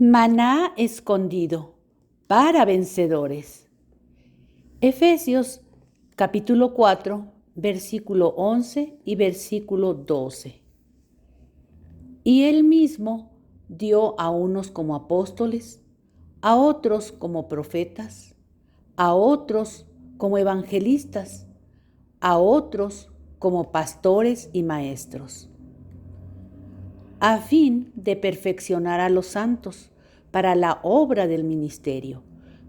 Maná escondido para vencedores. Efesios capítulo 4, versículo 11 y versículo 12. Y él mismo dio a unos como apóstoles, a otros como profetas, a otros como evangelistas, a otros como pastores y maestros, a fin de perfeccionar a los santos para la obra del ministerio,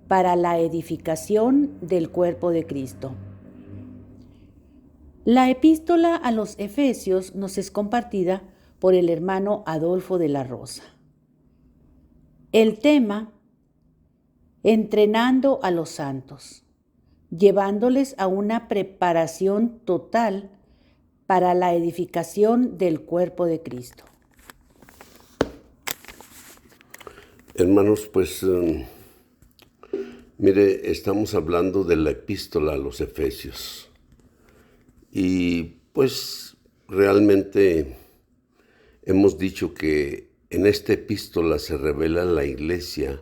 para la edificación del cuerpo de Cristo. La epístola a los Efesios nos es compartida por el hermano Adolfo de la Rosa. El tema: entrenando a los santos, llevándoles a una preparación total para la edificación del cuerpo de Cristo. Hermanos, pues mire, estamos hablando de la epístola a los Efesios y pues realmente hemos dicho que en esta epístola se revela la iglesia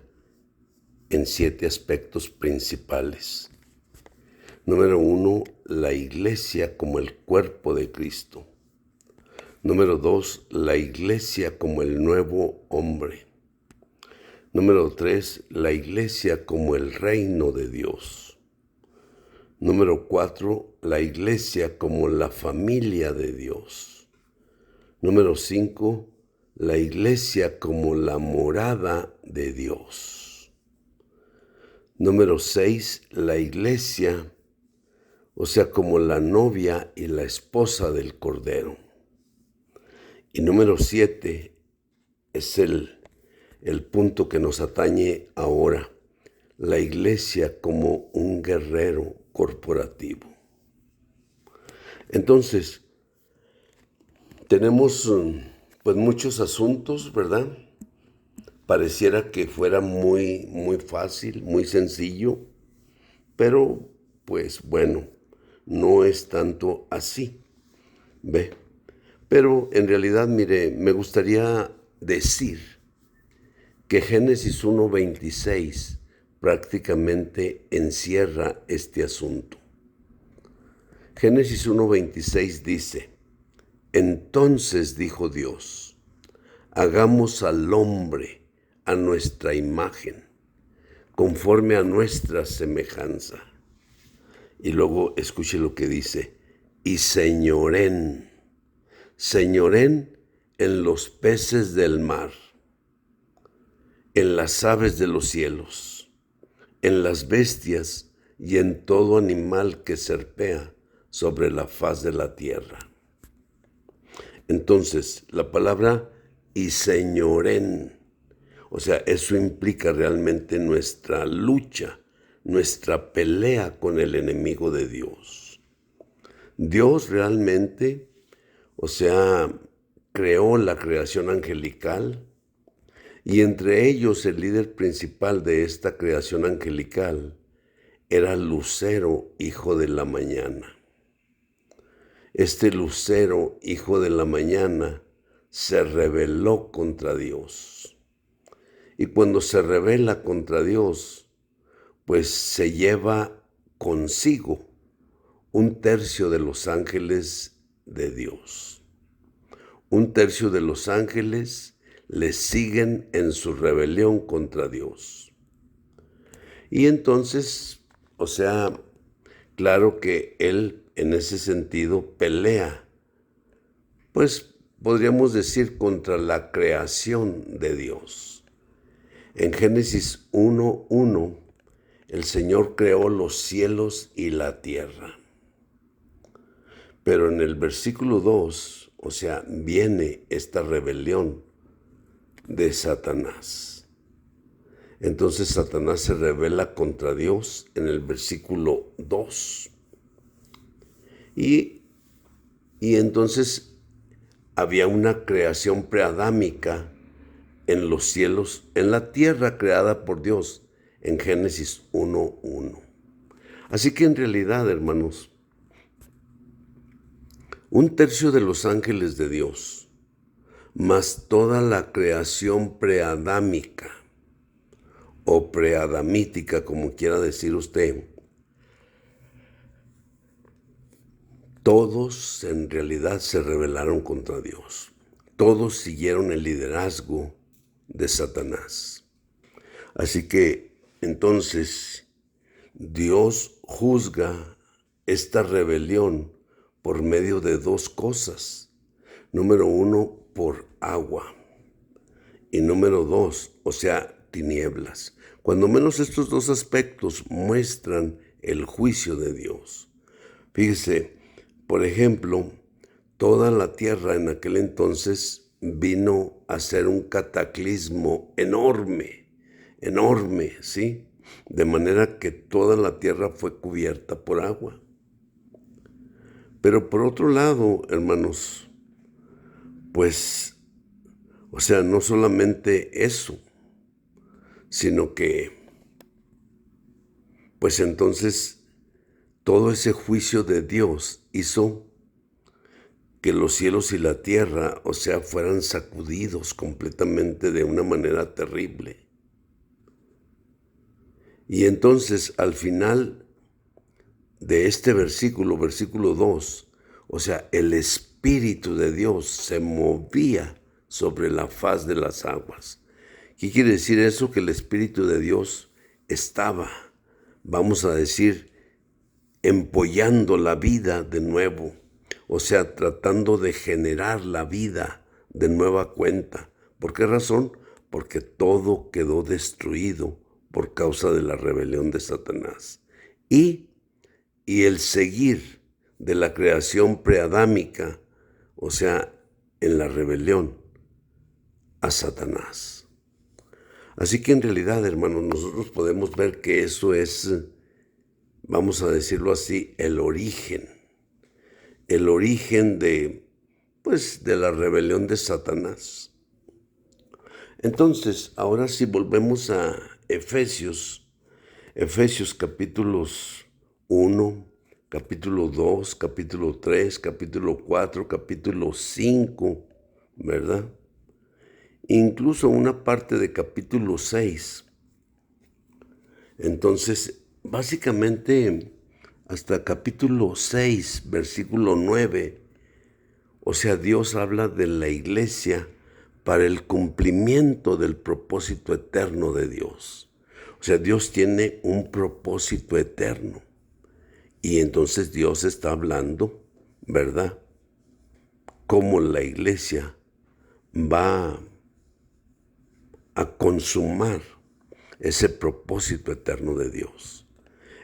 en 7 aspectos principales. Número 1, la iglesia como el cuerpo de Cristo. Número 2, la iglesia como el nuevo hombre. Número 3, la iglesia como el reino de Dios. Número 4, la iglesia como la familia de Dios. Número 5, la iglesia como la morada de Dios. Número 6, la iglesia, o sea, como la novia y la esposa del Cordero. Y número 7 es el punto que nos atañe ahora, la iglesia como un guerrero corporativo. Entonces, tenemos pues muchos asuntos, ¿verdad? Pareciera que fuera muy fácil, muy sencillo, pero pues bueno, no es tanto así, ¿ve? Pero en realidad, mire, me gustaría decir que Génesis 1:26 prácticamente encierra este asunto. Génesis 1:26 dice: entonces dijo Dios, hagamos al hombre a nuestra imagen, conforme a nuestra semejanza. Y luego escuche lo que dice: y señoren en los peces del mar, en las aves de los cielos, en las bestias y en todo animal que serpea sobre la faz de la tierra. Entonces, la palabra y señoren, o sea, eso implica realmente nuestra lucha, nuestra pelea con el enemigo de Dios. Dios realmente, o sea, creó la creación angelical, y entre ellos el líder principal de esta creación angelical era Lucero, hijo de la mañana. Este Lucero, hijo de la mañana, se rebeló contra Dios. Y cuando se rebela contra Dios, pues se lleva consigo 1/3 de los ángeles de Dios. 1/3 de los ángeles le siguen en su rebelión contra Dios. Y entonces, o sea, claro que él en ese sentido pelea, pues podríamos decir contra la creación de Dios. En Génesis 1:1, el Señor creó los cielos y la tierra. Pero en el versículo 2, o sea, viene esta rebelión de Satanás. Entonces Satanás se rebela contra Dios en el versículo 2. Y entonces había una creación preadámica en los cielos, en la tierra creada por Dios, en Génesis 1:1. Así que en realidad, hermanos, 1/3 de los ángeles de Dios, más toda la creación preadámica, o preadamítica, como quiera decir usted, todos en realidad se rebelaron contra Dios. Todos siguieron el liderazgo de Satanás. Así que entonces Dios juzga esta rebelión por medio de dos cosas. Número uno, por agua. Y número dos, o sea, tinieblas. Cuando menos estos dos aspectos muestran el juicio de Dios. Fíjese, por ejemplo, toda la tierra en aquel entonces vino a ser un cataclismo enorme, ¿sí? De manera que toda la tierra fue cubierta por agua. Pero por otro lado, hermanos, pues, o sea, no solamente eso, sino que, pues entonces, todo ese juicio de Dios hizo que los cielos y la tierra, o sea, fueran sacudidos completamente de una manera terrible. Y entonces, al final de este versículo, versículo 2, o sea, el Espíritu de Dios se movía sobre la faz de las aguas. ¿Qué quiere decir eso? Que el Espíritu de Dios estaba, vamos a decir, empollando la vida de nuevo, o sea, tratando de generar la vida de nueva cuenta. ¿Por qué razón? Porque todo quedó destruido por causa de la rebelión de Satanás. Y el seguir de la creación preadámica, o sea, en la rebelión a Satanás. Así que en realidad, hermanos, nosotros podemos ver que eso es, vamos a decirlo así, el origen de la rebelión de Satanás. Entonces, ahora si volvemos a Efesios capítulos 1, capítulo 2, capítulo 3, capítulo 4, capítulo 5, ¿verdad? Incluso una parte de capítulo 6. Entonces, básicamente, hasta capítulo 6, versículo 9, o sea, Dios habla de la iglesia para el cumplimiento del propósito eterno de Dios. O sea, Dios tiene un propósito eterno. Y entonces Dios está hablando, ¿verdad? Cómo la iglesia va a consumar ese propósito eterno de Dios.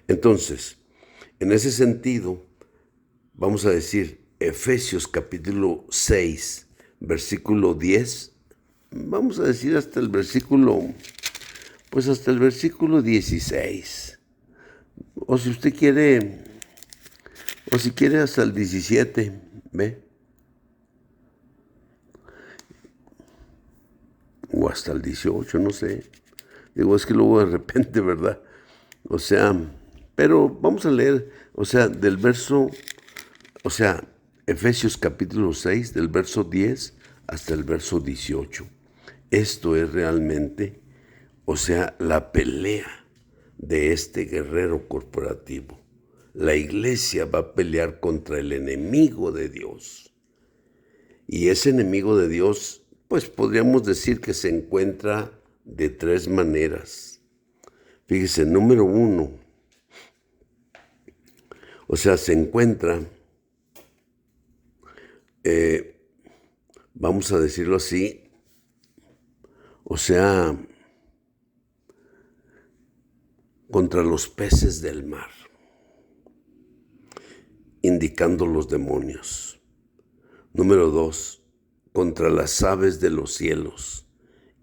Entonces, en ese sentido, vamos a decir, Efesios capítulo 6, versículo 10, vamos a decir hasta el versículo 16. O si usted quiere, o si quiere hasta el 17, ¿ve? O hasta el 18, no sé. Digo, es que luego de repente, ¿verdad? O sea, pero vamos a leer, o sea, del verso, o sea, Efesios capítulo 6, del verso 10 hasta el verso 18. Esto es realmente, o sea, la pelea de este guerrero corporativo. La iglesia va a pelear contra el enemigo de Dios. Y ese enemigo de Dios, pues podríamos decir que se encuentra de tres maneras. Fíjese, número uno, o sea, se encuentra, vamos a decirlo así, o sea, contra los peces del mar, indicando los demonios. Número dos, contra las aves de los cielos,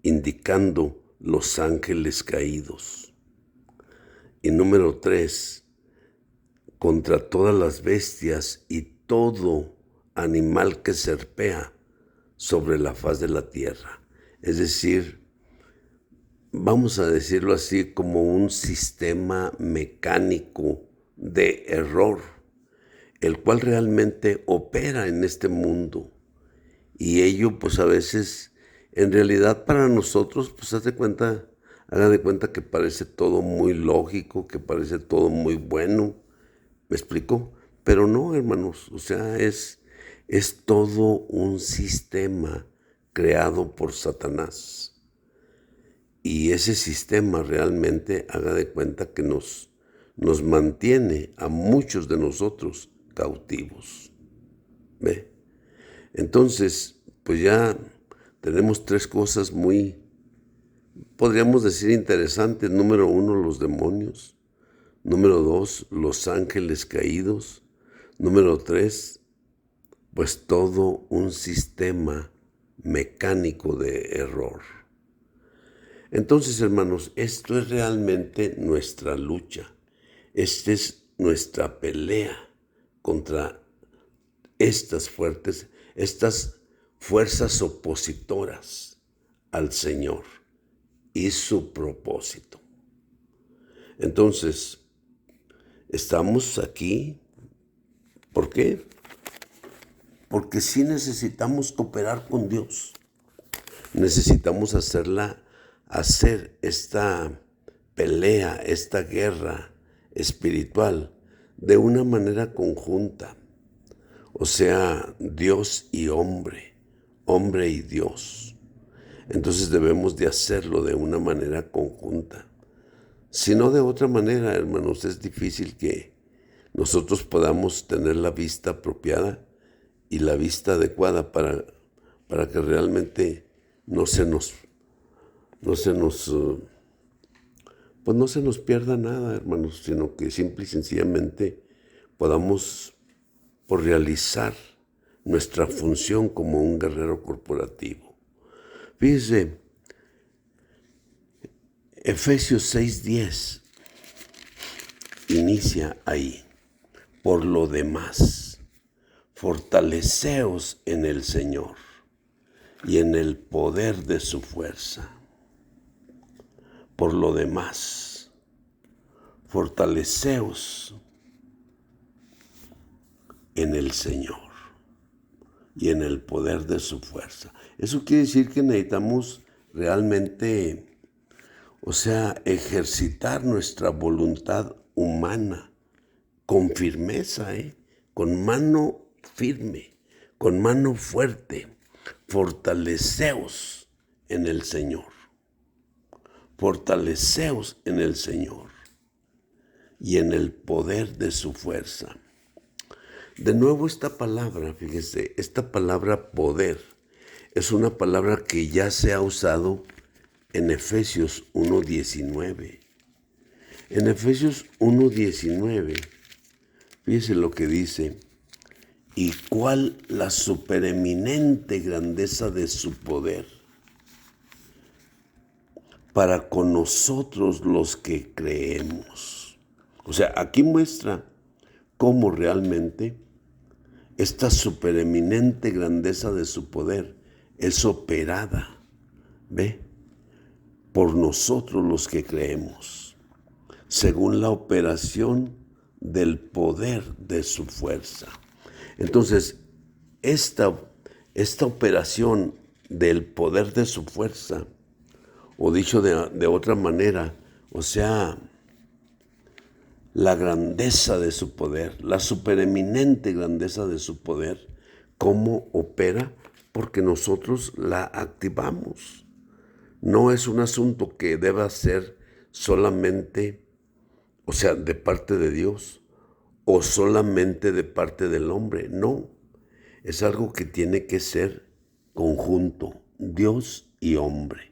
indicando los ángeles caídos. Y número tres, contra todas las bestias y todo animal que serpea sobre la faz de la tierra. Es decir, vamos a decirlo así, como un sistema mecánico de error, el cual realmente opera en este mundo. Y ello, pues a veces, en realidad para nosotros, pues haz de cuenta, Haga de cuenta que parece todo muy lógico, que parece todo muy bueno. ¿Me explico? Pero no, hermanos, o sea, es todo un sistema creado por Satanás. Y ese sistema realmente, haga de cuenta que nos mantiene a muchos de nosotros cautivos. ¿Ve? Entonces, pues ya tenemos tres cosas muy, podríamos decir, interesantes. Número uno, los demonios. Número dos, los ángeles caídos. Número tres, pues todo un sistema mecánico de error. Entonces, hermanos, esto es realmente nuestra lucha. Esta es nuestra pelea contra estas fuerzas opositoras al Señor y su propósito. Entonces, estamos aquí. ¿Por qué? Porque sí necesitamos cooperar con Dios. Necesitamos hacer esta pelea, esta guerra espiritual de una manera conjunta. O sea, Dios y hombre, hombre y Dios. Entonces debemos de hacerlo de una manera conjunta. Si no, de otra manera, hermanos, es difícil que nosotros podamos tener la vista apropiada y la vista adecuada para que realmente no se nos pierda nada, hermanos, sino que simple y sencillamente podamos por realizar nuestra función como un guerrero corporativo. Fíjese, Efesios 6:10 inicia ahí. Por lo demás, fortaleceos en el Señor y en el poder de su fuerza. Por lo demás, fortaleceos en el Señor y en el poder de su fuerza. Eso quiere decir que necesitamos realmente, o sea, ejercitar nuestra voluntad humana con firmeza, con mano firme, con mano fuerte. Fortaleceos en el Señor. Fortaleceos en el Señor y en el poder de su fuerza. De nuevo esta palabra, fíjese, esta palabra poder es una palabra que ya se ha usado en Efesios 1:19. En Efesios 1:19, fíjese lo que dice: y cuál la supereminente grandeza de su poder para con nosotros los que creemos. O sea, aquí muestra cómo realmente esta supereminente grandeza de su poder es operada, ¿ve? Por nosotros los que creemos, según la operación del poder de su fuerza. Entonces, esta operación del poder de su fuerza, o dicho de otra manera, o sea, la grandeza de su poder, la supereminente grandeza de su poder, ¿cómo opera? Porque nosotros la activamos. No es un asunto que deba ser solamente, o sea, de parte de Dios o solamente de parte del hombre. No, es algo que tiene que ser conjunto, Dios y hombre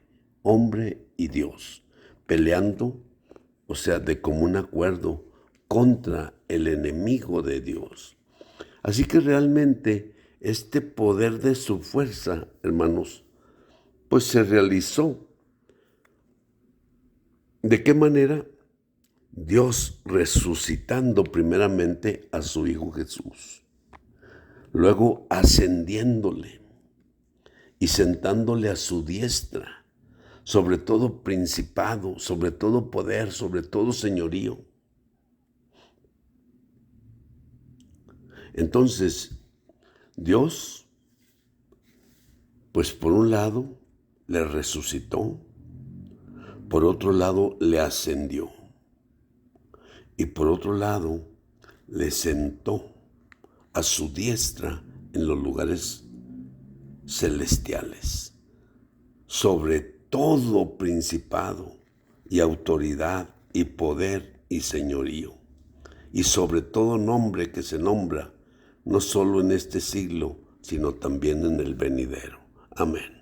y Dios, peleando, o sea, de común acuerdo contra el enemigo de Dios. Así que realmente este poder de su fuerza, hermanos, pues se realizó. ¿De qué manera? Dios resucitando primeramente a su Hijo Jesús, luego ascendiéndole y sentándole a su diestra, sobre todo principado, sobre todo poder, sobre todo señorío. Entonces, Dios, pues por un lado, le resucitó, Por otro lado, le ascendió. Y por otro lado, le sentó a su diestra en los lugares celestiales, sobre todo principado y autoridad y poder y señorío, y sobre todo nombre que se nombra, no solo en este siglo, sino también en el venidero. Amén.